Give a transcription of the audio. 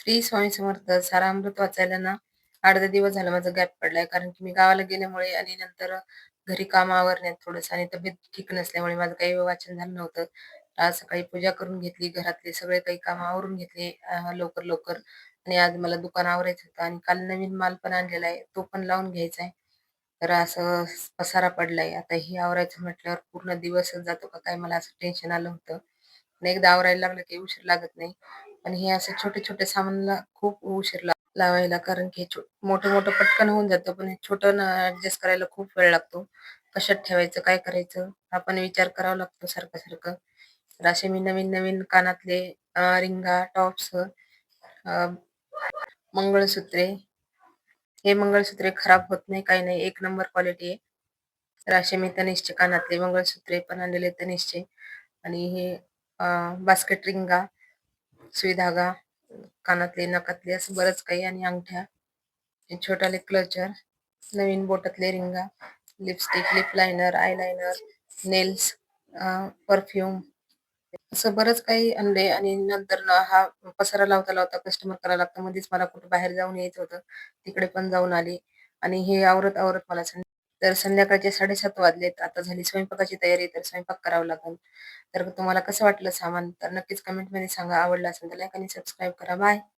श्री स्वामी समर्थ सारामृत वाचायला ना 8-10 दिवस झालं माझा गॅप पडलाय. कारण की मी गावाला गेल्यामुळे आणि नंतर घरी काम आवरण्यात थोडंसं आणि तब्येत ठीक नसल्यामुळे माझं काही वाचन झालं नव्हतं. आज सकाळी पूजा करून घेतली, घरातले सगळे काही कामं आवरून घेतले लवकर-लवकर आणि आज मला दुकान आवरायचं होतं आणि काल नवीन माल पण आणलेला आहे, तो पण लावून घ्यायचा आहे. तर असं पसारा पडलाय. आता हे आवरायचं म्हटल्यावर पूर्ण दिवसच जातो का काय मला असं टेन्शन आलं होतं. आणि एकदा आवरायला लागलं की उशीर लागत नाही. पण हे असे छोटे-छोटे सामानला खूप उशीर लावायला कारण की मोठं-मोठं पटकन होऊन जातं, पण हे छोटं ना ॲडजस्ट करायला खूप वेळ लागतो. कशात ठेवायचं, काय करायचं हा पण विचार करावा लागतो सारखं-सारखं. तर असे मी नवीन-नवीन कानातले रिंगा, टॉप्स, मंगळसूत्रे, हे मंगळसूत्रे खराब होत नाही, काही नाही, एक नंबर क्वालिटी आहे. तर असे मी तनिषचे कानातले मंगळसूत्रे पण आणलेले तनिषचे आणि हे बास्केट रिंगा, सुई धागा, कानातले, नकातले असं बरंच काही आणि अंगठ्या, हे छोटाले क्लचर, नवीन बोटातले रिंगा, lipstick, lip liner, eyeliner, nails, perfume असं बरंच काही आणलंय आणि नंतर ना हा पसारा लावता-लावता कस्टमर करायला लागतं. मध्येच मला कुठं बाहेर जाऊन यायचं होतं. तिकडे पण जाऊन आले आणि हे आवरत-आवरत मला तर संध्याकाळचे 7:30 वाजलेत. आता झाली स्वयंपाकाची तयारी, तर स्वयंपाक करावा लागेल. तर तुम्हाला कसं वाटलं सामान? तर नक्कीच कमेंटमध्ये सांगा. आवडलं असेल तर लाईक आणि सबस्क्राईब करा. बाय.